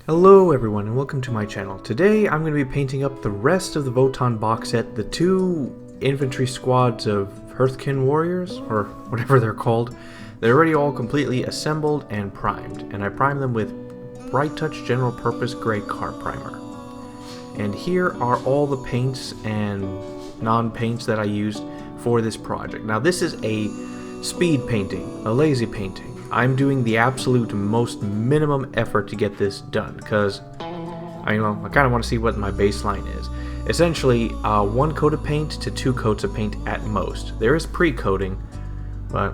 Hello everyone and welcome to my channel. Today I'm going to be painting up the rest of the Votann box set, the two infantry squads of Hearthkyn warriors, or whatever they're called. They're already all completely assembled and primed, and I primed them with Bright Touch General Purpose Gray Car Primer. And here are all the paints and non-paints that I used for this project. Now this is a speed painting, a lazy painting. I'm doing the absolute most minimum effort to get this done because I kind of want to see what my baseline is. Essentially, one coat of paint to two coats of paint at most. There is pre-coating, but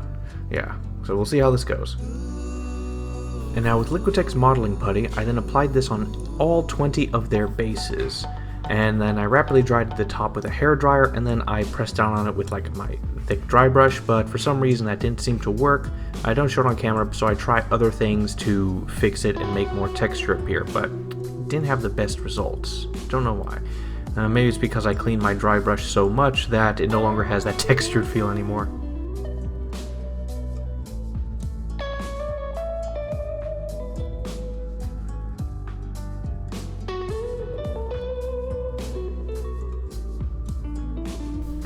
yeah, so we'll see how this goes. And now with Liquitex modeling putty, I then applied this on all 20 of their bases. And then I rapidly dried the top with a hairdryer, and then I pressed down on it with like my thick dry brush, but for some reason that didn't seem to work. I don't show it on camera, so I try other things to fix it and make more texture appear, but didn't have the best results. Don't know why. Maybe it's because I cleaned my dry brush so much that it no longer has that textured feel anymore.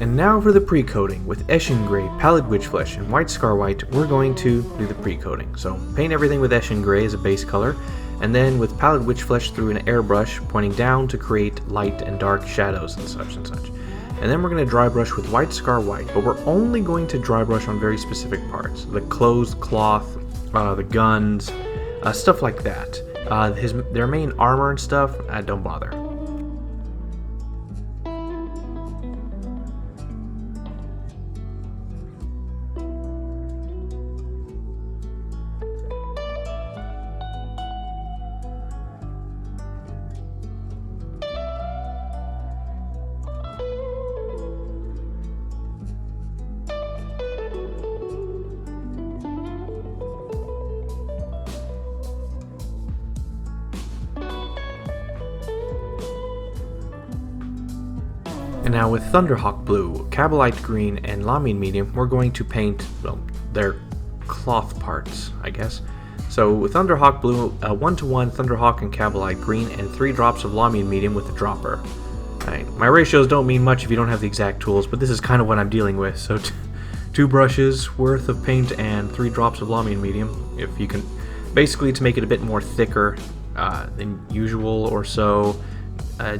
And now for the pre-coating. With Eshin Gray, Pallid Witchflesh, and White Scar White, we're going to do the pre-coating. So paint everything with Eshin Gray as a base color, and then with Pallid Witchflesh through an airbrush pointing down to create light and dark shadows and such and such. And then we're going to dry brush with White Scar White, but we're only going to dry brush on very specific parts. The clothes, cloth, the guns, stuff like that. Their main armor and stuff, don't bother. And now with Thunderhawk Blue, Kabalite Green, and Lamine Medium, we're going to paint, well, their cloth parts, I guess. So with Thunderhawk Blue, 1-to-1 Thunderhawk and Kabalite Green, and 3 drops of Lamine Medium with a dropper. My ratios don't mean much if you don't have the exact tools, but this is kind of what I'm dealing with. So 2 brushes worth of paint and 3 drops of Lamine Medium, if you can, basically to make it a bit more thicker than usual or so.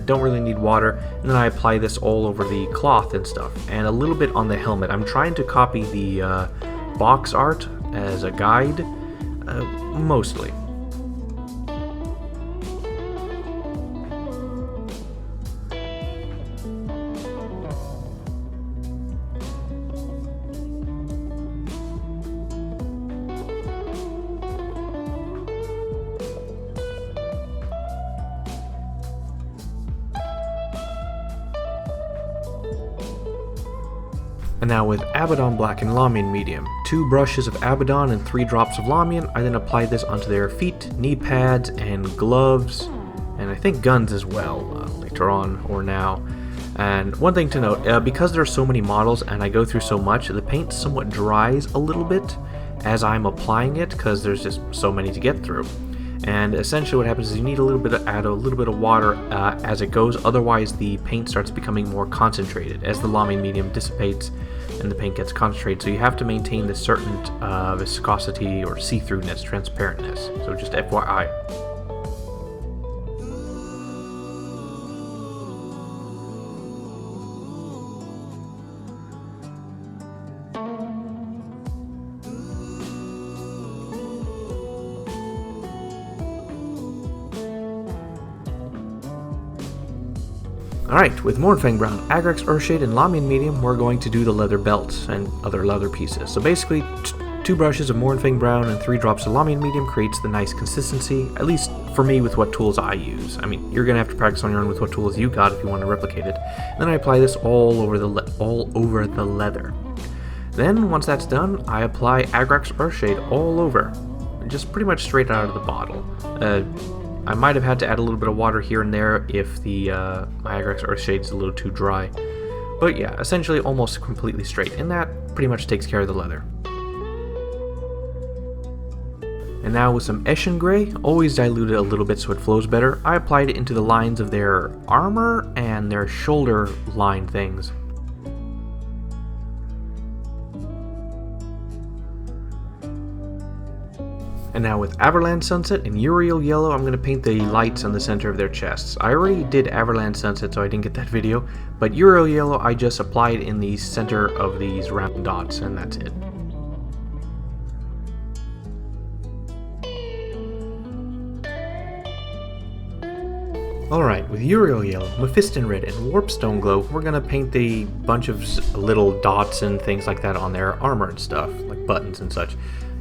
Don't really need water, and then I apply this all over the cloth and stuff, and a little bit on the helmet. I'm trying to copy the box art as a guide, mostly. And now with Abaddon Black and Lamine Medium, 2 brushes of Abaddon and 3 drops of Lamine, I then apply this onto their feet, knee pads, and gloves, and I think guns as well, later on or now. And one thing to note, because there are so many models and I go through so much, the paint somewhat dries a little bit as I'm applying it, because there's just so many to get through. And essentially what happens is you need add a little bit of water as it goes, otherwise the paint starts becoming more concentrated as the Lamine Medium dissipates and the paint gets concentrated. So you have to maintain this certain viscosity or see-throughness, transparentness. So just FYI. Alright, with Mournfang Brown, Agrax Earthshade, and Lamine Medium, we're going to do the leather belts and other leather pieces. So basically, 2 brushes of Mournfang Brown and 3 drops of Lamine Medium creates the nice consistency, at least for me with what tools I use. I mean, you're going to have to practice on your own with what tools you got if you want to replicate it. And then I apply this all over the leather. Then, once that's done, I apply Agrax Earthshade all over, just pretty much straight out of the bottle. I might have had to add a little bit of water here and there if the my Agrax Earthshade is a little too dry. But yeah, essentially almost completely straight, and that pretty much takes care of the leather. And now with some Eshin Gray, always diluted a little bit so it flows better, I applied it into the lines of their armor and their shoulder line things. And now with Averland Sunset and Uriel Yellow, I'm going to paint the lights on the center of their chests. I already did Averland Sunset, so I didn't get that video, but Uriel Yellow I just applied in the center of these round dots, and that's it. Alright, with Uriel Yellow, Mephiston Red, and Warpstone Glow, we're going to paint the bunch of little dots and things like that on their armor and stuff, like buttons and such.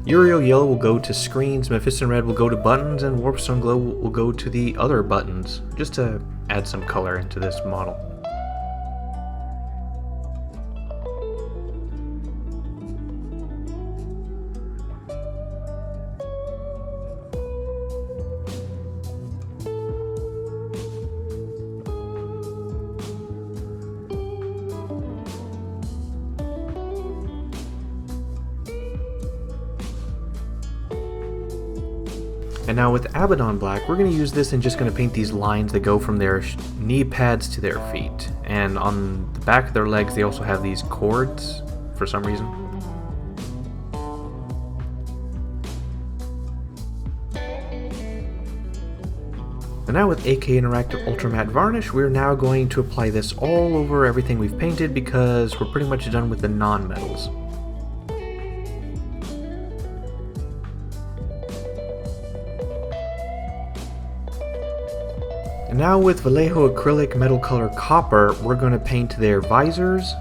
Uriel Yellow will go to screens, Mephiston Red will go to buttons, and Warpstone Glow will go to the other buttons, just to add some color into this model. And now with Abaddon Black, we're going to use this and just going to paint these lines that go from their knee pads to their feet. And on the back of their legs, they also have these cords for some reason. And now with AK Interactive Ultra Matte Varnish, we're now going to apply this all over everything we've painted because we're pretty much done with the non-metals. And now with Vallejo Acrylic Metal Color Copper, we're going to paint their visors,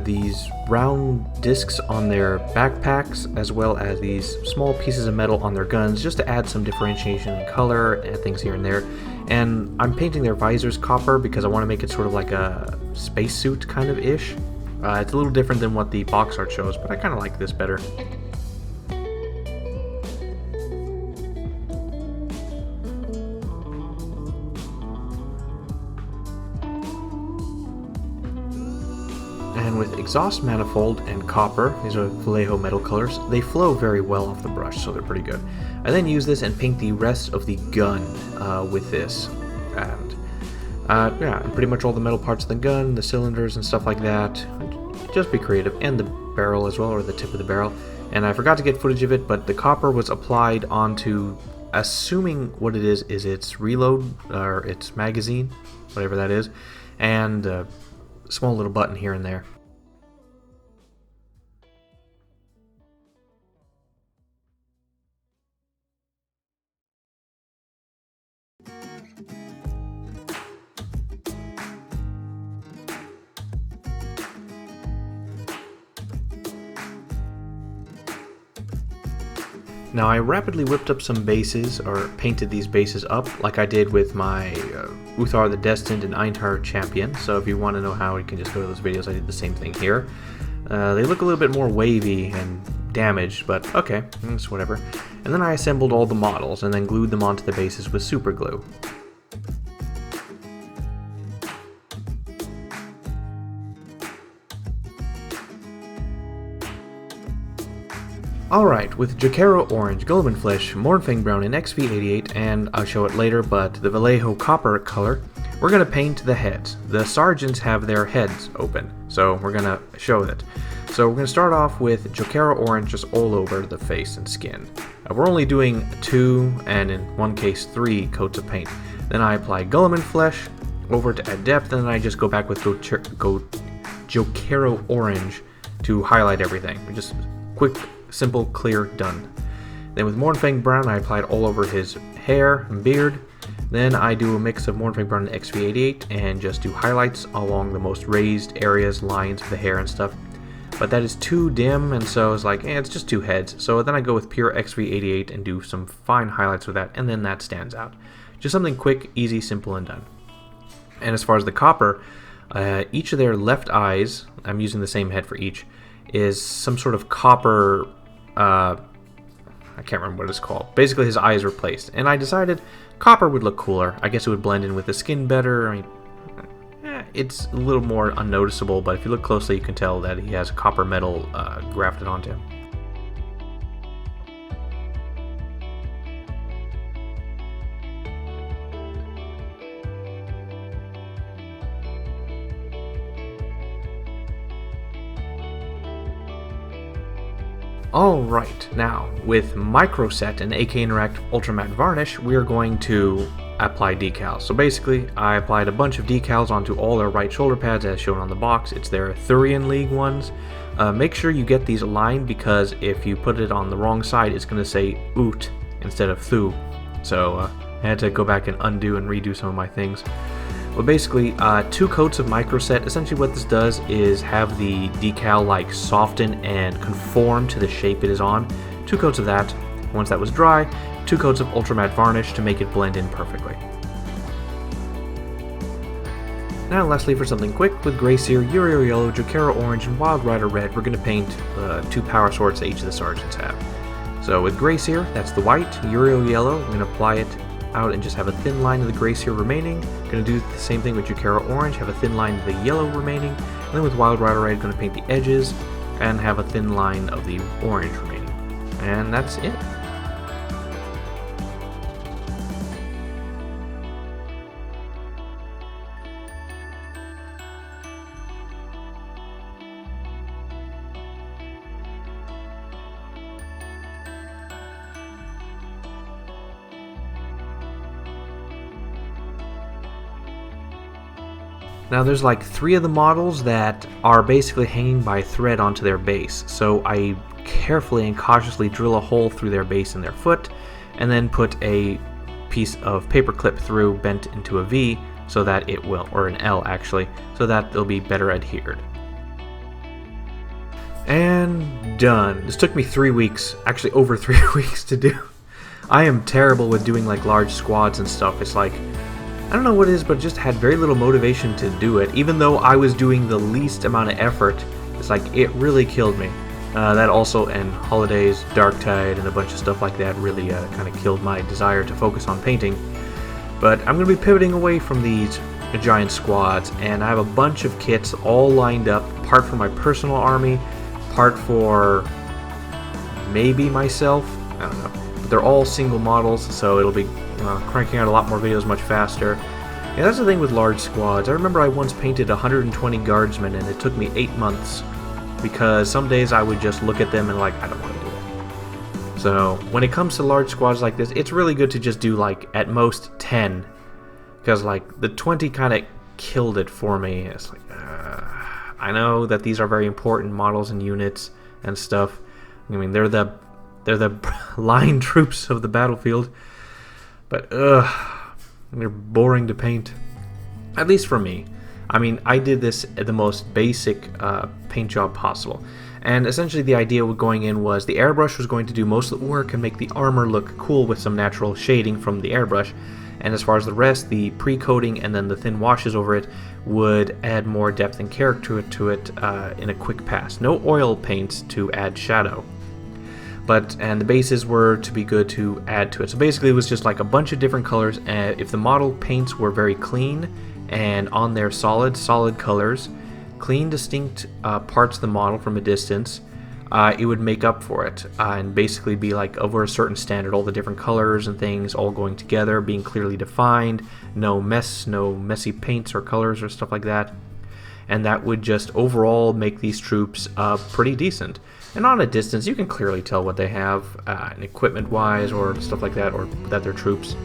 these round discs on their backpacks, as well as these small pieces of metal on their guns, just to add some differentiation in color and things here and there. And I'm painting their visors copper because I want to make it sort of like a spacesuit kind of ish. It's a little different than what the box art shows, but I kind of like this better. And with Exhaust Manifold and Copper, these are Vallejo metal colors, they flow very well off the brush, so they're pretty good. I then use this and paint the rest of the gun with this. And yeah, and pretty much all the metal parts of the gun, the cylinders and stuff like that. Just be creative. And the barrel as well, or the tip of the barrel. And I forgot to get footage of it, but the copper was applied onto, assuming what it is its reload, or its magazine, whatever that is, and a small little button here and there. Now I rapidly whipped up some bases, or painted these bases up, like I did with my Uthar the Destined and Eintar Champion, so if you want to know how, you can just go to those videos. I did the same thing here. They look a little bit more wavy and damaged, but okay, it's whatever. And then I assembled all the models, and then glued them onto the bases with super glue. Alright, with Jacaro Orange, Gulliman Flesh, Mornfang Brown, and XV88, and I'll show it later, but the Vallejo Copper color, we're going to paint the heads. The sergeants have their heads open, so we're going to show it. So we're going to start off with Jacaro Orange just all over the face and skin. We're only doing 2, and in one case 3 coats of paint. Then I apply Gulliman Flesh over to add depth, and then I just go back with Jacaro Orange to highlight everything. Just quick, simple, clear, done. Then with Mornfang Brown, I applied all over his hair and beard. Then I do a mix of Mornfang Brown and XV88 and just do highlights along the most raised areas, lines of the hair and stuff. But that is too dim, and so I was like, it's just 2 heads. So then I go with pure XV88 and do some fine highlights with that, and then that stands out. Just something quick, easy, simple, and done. And as far as the copper, each of their left eyes, I'm using the same head for each, is some sort of copper, I can't remember what it's called. Basically his eye is replaced, and I decided copper would look cooler. I guess it would blend in with the skin better. I mean, it's a little more unnoticeable, but if you look closely you can tell that he has copper metal grafted onto him. Alright, now with Microset and AK Interact Ultra Matte Varnish, we are going to apply decals. So basically, I applied a bunch of decals onto all their right shoulder pads as shown on the box. It's their Arthurian League ones. Make sure you get these aligned, because if you put it on the wrong side, it's going to say Oot instead of Thu. So I had to go back and undo and redo some of my things. But basically, 2 coats of Microset. Essentially what this does is have the decal like soften and conform to the shape it is on. 2 coats of that. Once that was dry, 2 coats of Ultra Matte Varnish to make it blend in perfectly. Now lastly, for something quick, with Grey Seer, Uriel Yellow, Jokera Orange, and Wild Rider Red, we're going to paint 2 power swords that each of the sergeants have. So with Grey Seer, that's the white. Uriel Yellow, we're going to apply it out and just have a thin line of the Grey Seer remaining. Going to do the same thing with Jokera Orange, have a thin line of the yellow remaining. And then with Wild Rider Red, going to paint the edges and have a thin line of the orange remaining. And that's it. Now there's like 3 of the models that are basically hanging by thread onto their base, so I carefully and cautiously drill a hole through their base in their foot, and then put a piece of paper clip through bent into a V so that it will, or an L actually, so that they'll be better adhered. And done. This took me 3 weeks, actually over 3 weeks to do. I am terrible with doing like large squads and stuff. It's like, I don't know what it is, but just had very little motivation to do it. Even though I was doing the least amount of effort, it's like it really killed me. That also, and holidays, Darktide, and a bunch of stuff like that really kind of killed my desire to focus on painting. But I'm going to be pivoting away from these giant squads, and I have a bunch of kits all lined up, part for my personal army, part for maybe myself, I don't know. But they're all single models, so it'll be cranking out a lot more videos much faster. Yeah, that's the thing with large squads. I remember I once painted 120 guardsmen and it took me 8 months, because some days I would just look at them and like, I don't want to do it. So when it comes to large squads like this, it's really good to just do like at most 10, because like the 20 kind of killed it for me. It's like, I know that these are very important models and units and stuff. I mean, they're the line troops of the battlefield. But, they're boring to paint. At least for me. I mean, I did this at the most basic paint job possible. And essentially the idea with going in was the airbrush was going to do most of the work and make the armor look cool with some natural shading from the airbrush. And as far as the rest, the pre-coating and then the thin washes over it would add more depth and character to it in a quick pass. No oil paints to add shadow. And the bases were to be good to add to it. So basically it was just like a bunch of different colors, and if the model paints were very clean and on their solid colors, clean distinct parts of the model from a distance, it would make up for it and basically be like over a certain standard, all the different colors and things all going together, being clearly defined, no messy paints or colors or stuff like that. And that would just overall make these troops pretty decent. And on a distance, you can clearly tell what they have, equipment-wise or stuff like that, or that they're troops.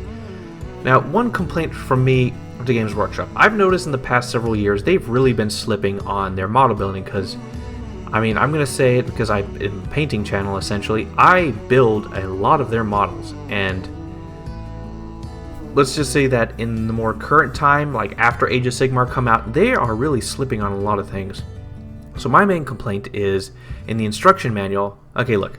Now, one complaint from me to Games Workshop, I've noticed in the past several years, they've really been slipping on their model building, because, I mean, I'm going to say it because I'm in the painting channel, essentially, I build a lot of their models, and let's just say that in the more current time, like after Age of Sigmar come out, they are really slipping on a lot of things. So my main complaint is, in the instruction manual, okay look,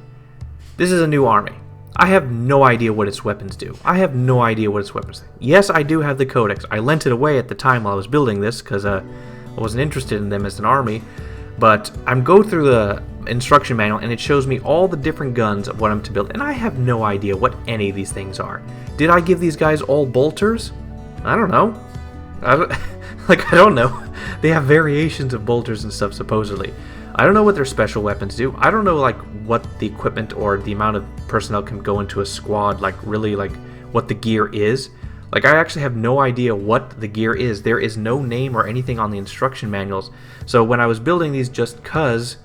this is a new army. I have no idea what its weapons do. I have no idea what its weapons do. Yes, I do have the codex. I lent it away at the time while I was building this, because I wasn't interested in them as an army. But I'm going through the instruction manual, and it shows me all the different guns of what I'm to build, and I have no idea what any of these things are. Did I give these guys all bolters? I don't know. I don't know. They have variations of bolters and stuff, supposedly. I don't know what their special weapons do. I don't know, like, what the equipment or the amount of personnel can go into a squad, like, really, like, what the gear is. Like, I actually have no idea what the gear is. There is no name or anything on the instruction manuals. So when I was building these just 'cause,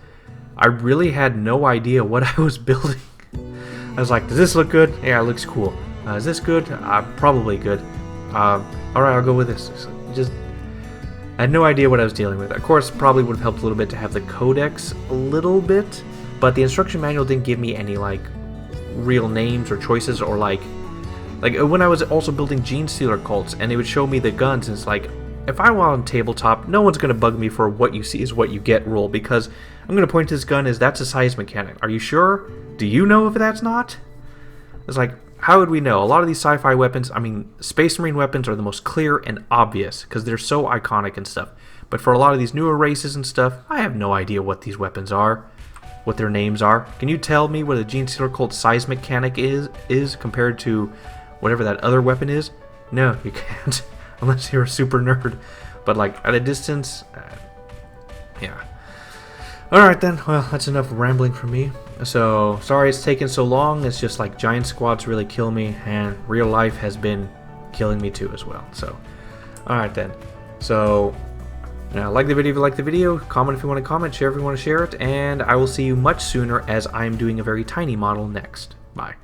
I really had no idea what I was building. I was like, does this look good? Yeah, it looks cool. Is this good? Probably good. Alright, I'll go with this. Just, I had no idea what I was dealing with. Of course, probably would have helped a little bit to have the codex a little bit, but the instruction manual didn't give me any, like, real names or choices, or like when I was also building Gene Stealer cults, and it would show me the guns, and it's like, if I were on tabletop, no one's going to bug me for what you see is what you get rule, because I'm going to point to this gun as that's a size mechanic. Are you sure? Do you know if that's not? It's like, how would we know? A lot of these sci-fi weapons, I mean, Space Marine weapons are the most clear and obvious, because they're so iconic and stuff. But for a lot of these newer races and stuff, I have no idea what these weapons are, what their names are. Can you tell me what a Gene Stealer cult size mechanic is compared to whatever that other weapon is? No, you can't. Unless you're a super nerd. But like at a distance, yeah. Alright then, well, that's enough rambling from me. So, sorry it's taken so long. It's just like giant squads really kill me, and real life has been killing me too as well. So, alright then. So, like the video if you like the video, comment if you want to comment, share if you want to share it, and I will see you much sooner as I'm doing a very tiny model next. Bye.